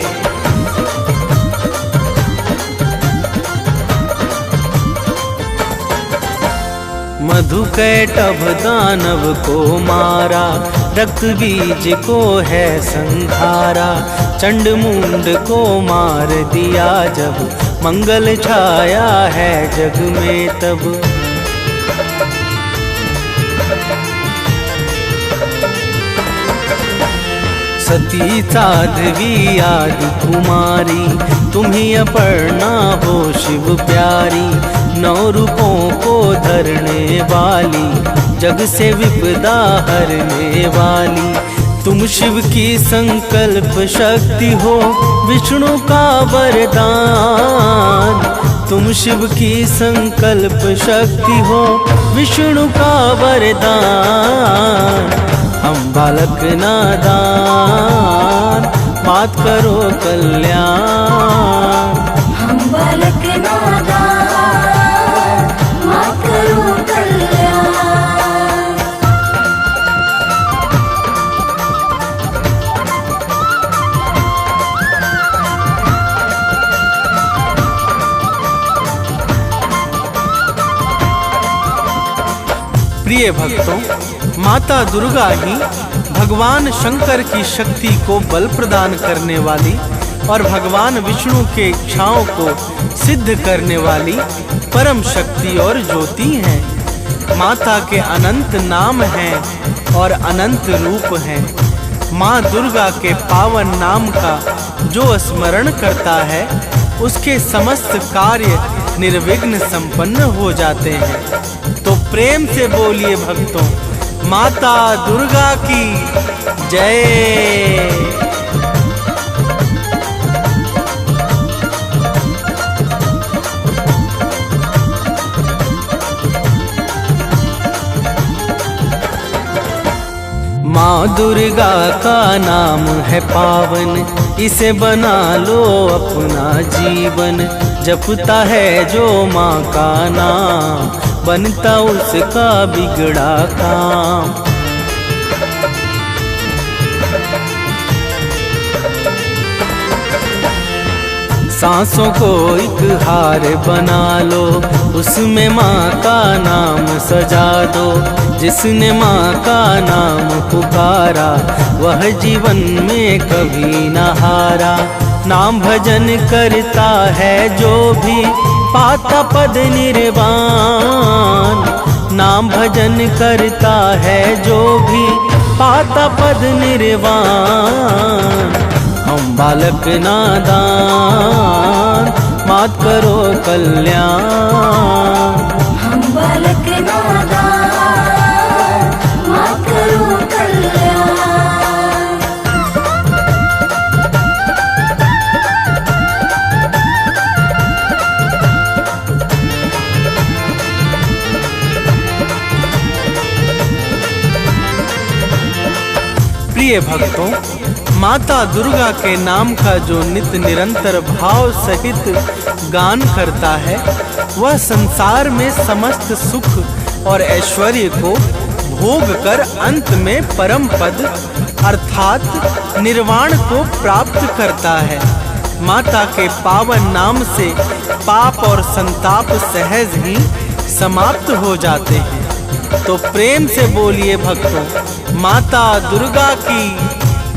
मधुकैटभ दानव को मारा, रक्त बीज को है संहारा। चंड मुंड को मार दिया जब, मंगल छाया है जग में तब। सती साध्वी आदि कुमारी, तुम्ही अपर्णा हो शिव प्यारी। 9 रूपों को धरने वाली, जग से विपदा हरने वाली। तुम शिव की संकल्प शक्ति हो, विष्णु का वरदान। तुम शिव की संकल्प शक्ति हो, विष्णु का वरदान। हम बालक नादान, मात करो कल्याण। हम बालक नादान, मात करो कल्याण। प्रिय भक्तों, माता दुर्गा ही भगवान शंकर की शक्ति को बल प्रदान करने वाली और भगवान विष्णु के इच्छाओं को सिद्ध करने वाली परम शक्ति और ज्योति हैं। माता के अनंत नाम हैं और अनंत रूप हैं। माँ दुर्गा के पावन नाम का जो स्मरण करता है, उसके समस्त कार्य निर्विघ्न संपन्न हो जाते हैं। तो प्रेम से बोलिए भक्तों, माता दुर्गा की जय। माँ दुर्गा का नाम है पावन, इसे बना लो अपना जीवन। जपता है जो माँ का नाम, बनता उसका बिगड़ा काम। सांसों को एक हार बना लो, उसमें माँ का नाम सजा दो। जिसने माँ का नाम पुकारा, वह जीवन में कभी न हारा। नाम भजन करता है जो भी, पाता पद निर्वाण। नाम भजन करता है जो भी, पाता पद निर्वाण। हम बालक नादान, मात करो कल्याण। हम बालक नादान, मात करो कल्याण। प्रिय भक्तों, माता दुर्गा के नाम का जो नित्य निरंतर भाव सहित गान करता है, वह संसार में समस्त सुख और ऐश्वर्य को भोग कर अंत में परम पद अर्थात निर्वाण को प्राप्त करता है। माता के पावन नाम से पाप और संताप सहज ही समाप्त हो जाते हैं। तो प्रेम से बोलिए भक्तों, माता दुर्गा की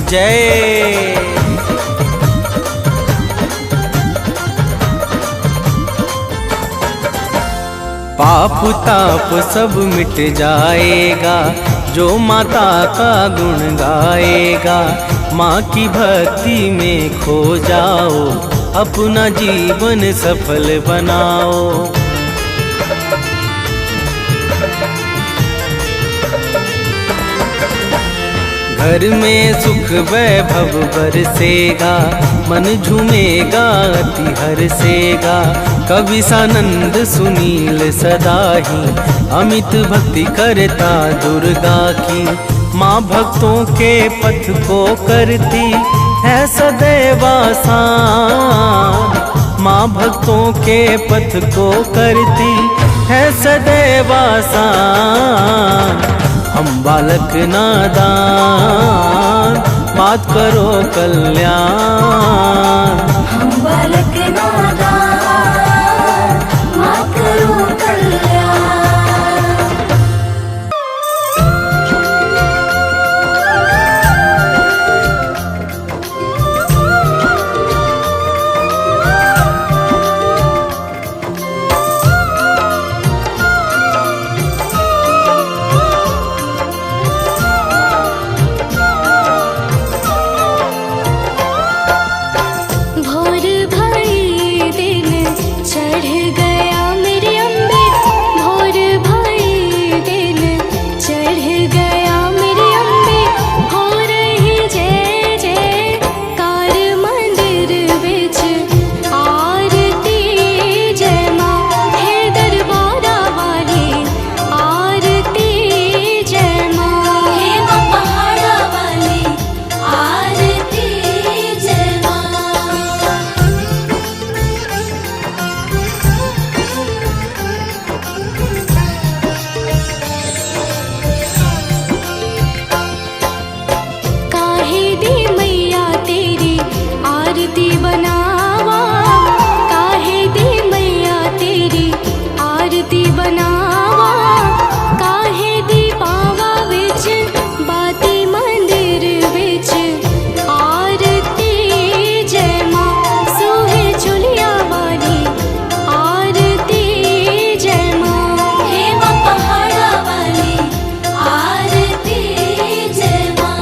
जय। पाप ताप सब मिट जाएगा जो माता का गुण गाएगा। माँ की भक्ति में खो जाओ, अपना जीवन सफल बनाओ। घर में सुख वैभव बरसेगा, मन झूमेगा अति हर्षेगा। कवि सानंद सुनील सदा ही अमित भक्ति करता दुर्गा की। माँ भक्तों के पथ को करती है सदैव आसान। माँ भक्तों के पथ को करती है सदैव आसान। हम बालक नादान बात करो कल्याण। हम बालक नादान बात करो कल्याण। भोर भई दिन चढ़ गया मेरे अम्बे, भोर भई दिन चढ़ गया मेरे अम्बे। हो रही जय जयकार मंदिर बिच आरती। जय माँ है दरबारा वाली आरती। जय माँ हे माँ पहाड़ा वाली आरती। जय माँ। काहे दी मैया तेरी आरती बनावा। काहे दी मैया तेरी आरती बनावा। काहे दी पावा विच बाती मंदिर विच आरती। जय माँ सोहे चुलिया वाली आरती। जय माँ हे माँ पहाड़ा वाली आरती। जय माँ।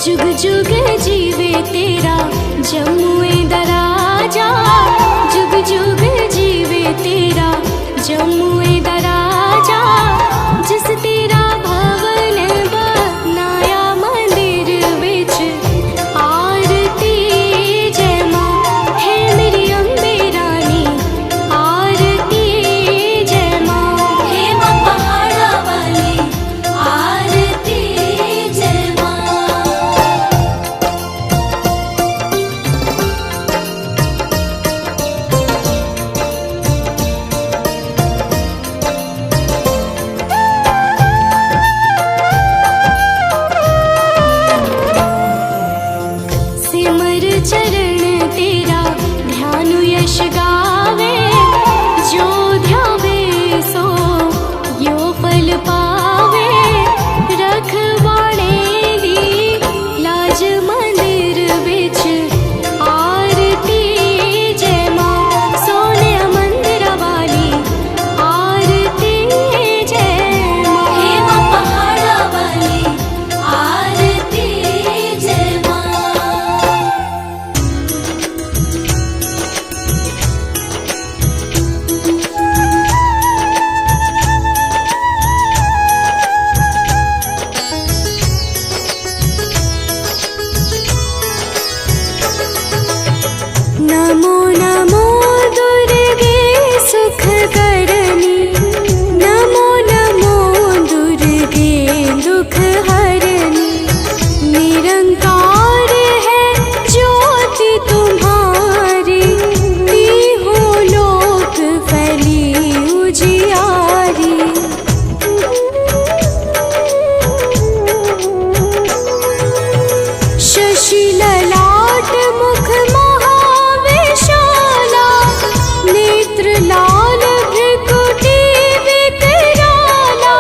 जुग जुग जीवे तेरा जमुए दराजा, जुग जुग जीवे तेरा जमुए दराजा। जिस तेरा भवन बनाया मंदिर विच आरती जय मां, है मेरी अम्बे रानी आरती जय मां। हे मां पहाड़ा वाली आरती जय मां। सिमर चरण तेरा ध्यान यश गावे, जो ध्यावे सो यो फल पावे। रखवाणे दी लाज मंदिर विच आरती जय मां, सोने मंदिर वाली आरती जय मां। हे मां पहाड़ा वाली आरती जय मां। नमो नमो दुर्गे सुख करनी, नमो नमो दुर्गे दुख हरनी। निरंकार है ज्योति तुम्हारी, तीहों लोक फैली उजियारी। शशि ललाट मुख महाविशाला, नेत्र लाल भृकुटी विकराला।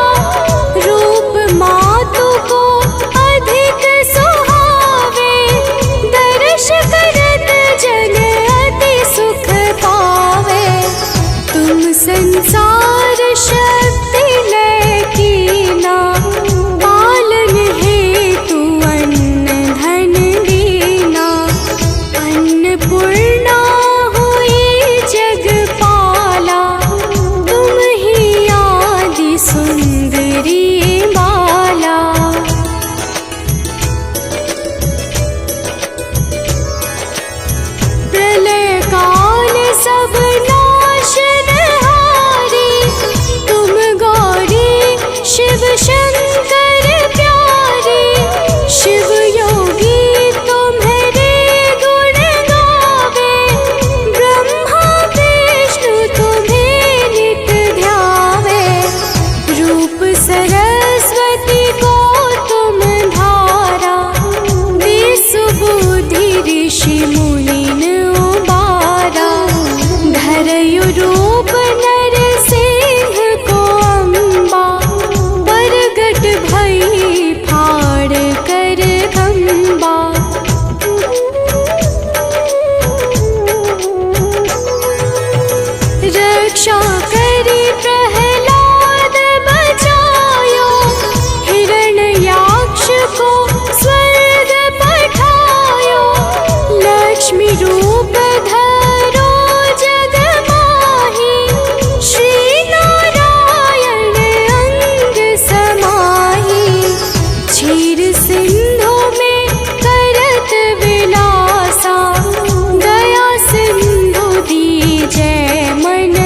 रूप मातु को अधिक सुहावे, दर्श करत जन अति सुख पावे। तुम संसार शक्ति लय कीना, पालन हेतु अन्न धन दीना। अन्नपूर्णा हुई जगपाला, तुम ही आदि सुंदरी बाला। प्रलय काल सब नाशनहारी, तुम गौरी शिव शंकर प्यारी। शिव योगी तुम्हारे गुण गावे, ब्रह्मा विष्णु तुम्हें नित ध्यावे। रूप सरस्वती को तुम धारा, विसुबुद्धि ऋषि मुनिन उबारा। धरयु रूप नर सिंह को अम्बा, प्रगट भई फाड़ कर खंबा। रक्षा करी प्रहलाद बचायो, हिरण्याक्ष को स्वर्ग पठायो। लक्ष्मी रूप धरो जग माही, श्री नारायण अंग समाही। क्षीर सिंधु में करत विलासा, दया सिंधु दी जय मन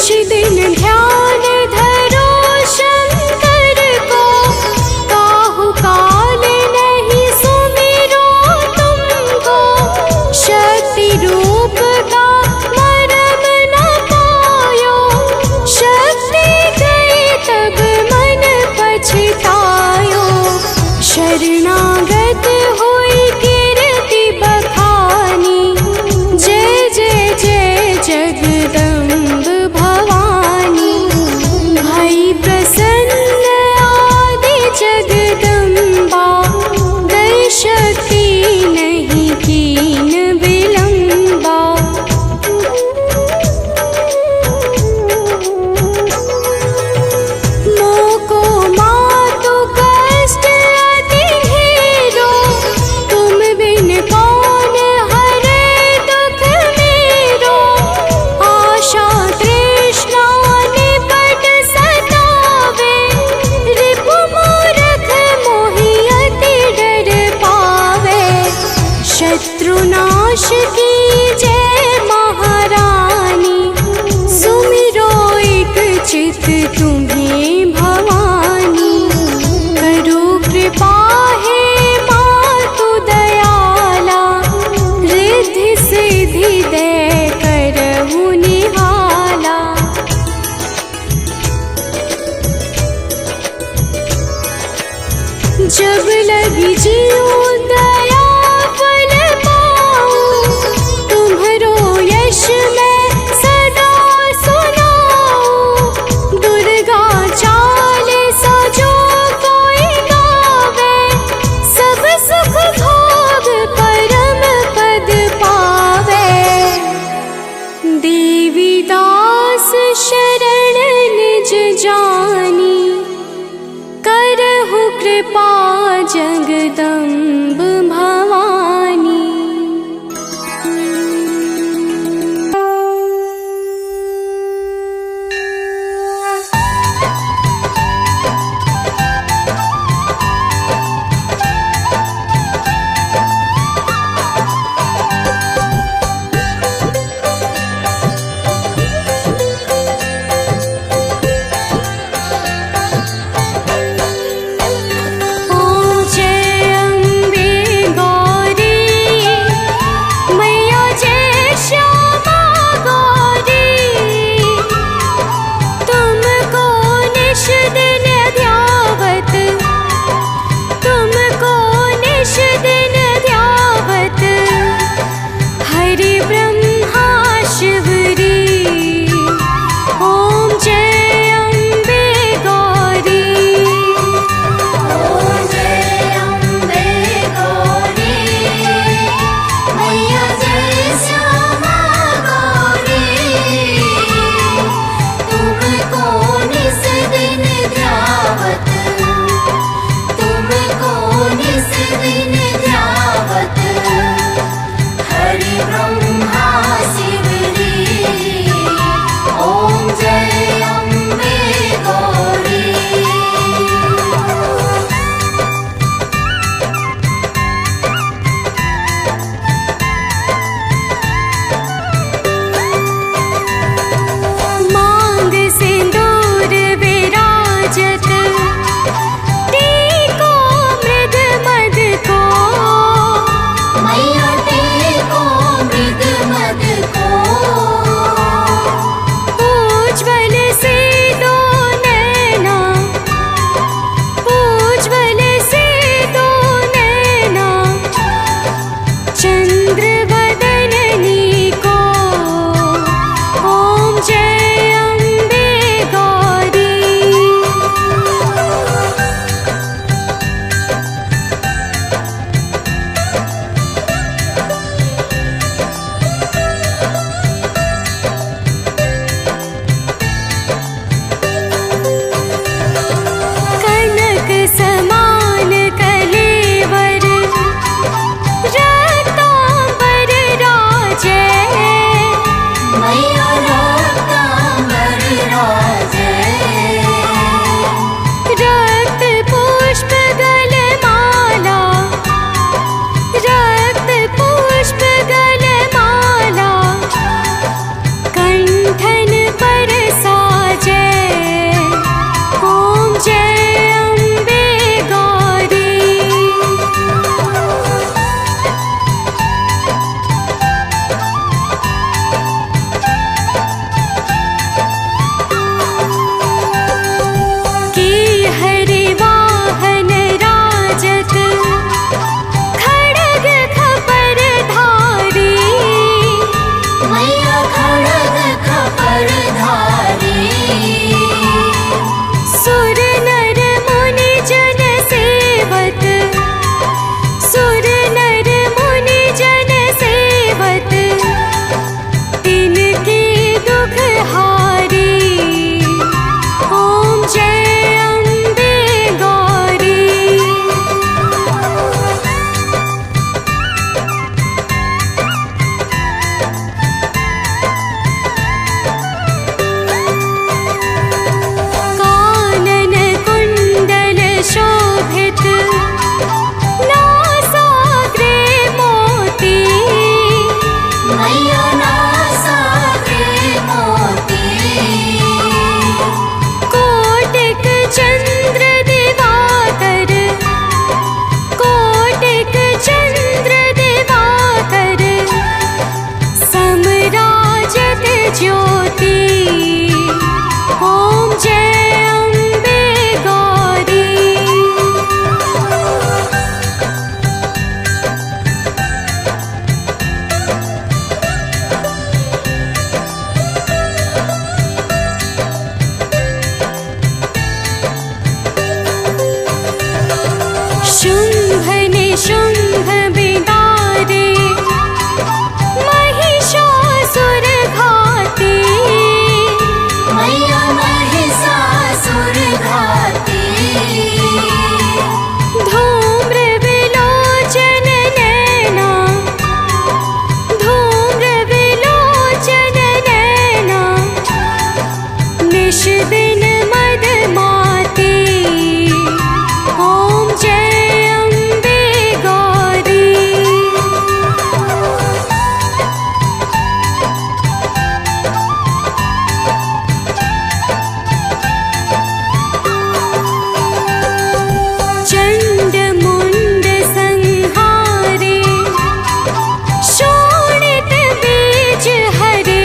निश दिन ध्यान धरो शंकर को, काहू काल नहीं सुमिरो तुमको। शक्ति रूप का मरम न पायो, शक्ति गई तब मन पछतायो। शरणागत हुई कीर्ति बखानी, जय जय जय जगदम्ब भवानी। भई प्रसन्न आदि जगदम्बा, दई शक्ति नहीं कीन विलंबा। मोको मातु कष्ट अति ढेरो, तुम बिन कौन हरे दुख मेरो। आशा तृष्णा निपट सतावे, रिपु मूरख मोहि अति डर पावे। शत्रुनाश की जय महारानी, सुमिरो एक चित तुम्हें भवानी। करो कृपा हे मातु दयाला, रिद्धि सिद्धि दे करहु निहाला। जब लगी जीव दया फल पाऊं, तुम्हरो यश मैं सदा सुनाऊं। दुर्गा चालीसा जो कोई गावे, सब सुख भोग परम पद पावे। देवी दास शरण निज जानी, करहु कृपा जगदम्ब निश दिन मद माते ओम जय अम्बे गौरी। चंड मुंड संहारे शोणित बीज हरे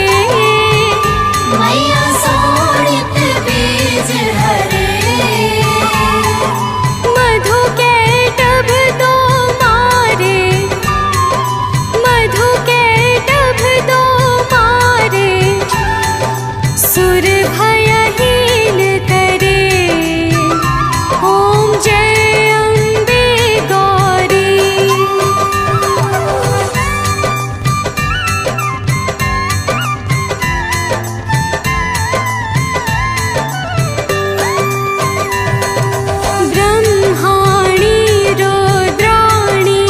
मैया सोनित बीज हरे। मधु कैटभ दो मारे मधु कैटभ दो मारे सुर भयहीन करे ओम जय अम्बे गौरी। ब्रह्माणी रुद्राणी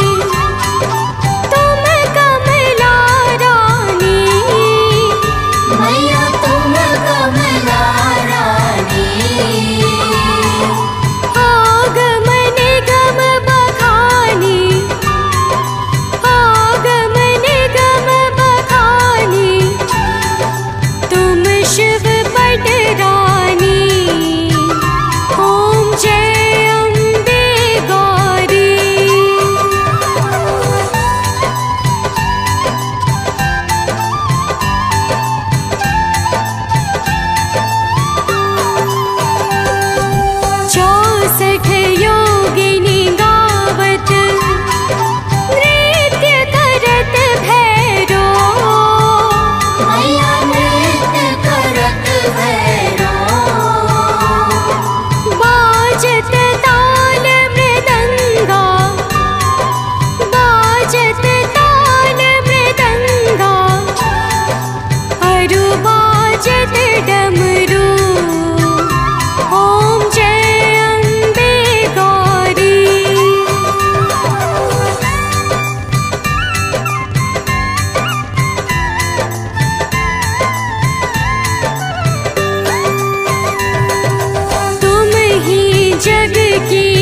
तुम कमला रानी। मैया तुम कमला रानी। आगमन गम बखानी आगमन गम बखानी तुम शिव पट रानी ओम जय अम्बे गौरी। चौसठ योगिनी गावत नृत्य करत भैरो। मैया नृत्य करत भैरो। बाजत ताल मृदंगा बाजत ताल मृदंगा अरु बाजत डमरू ओम जय अम्बे गौरी। तुम ही जग की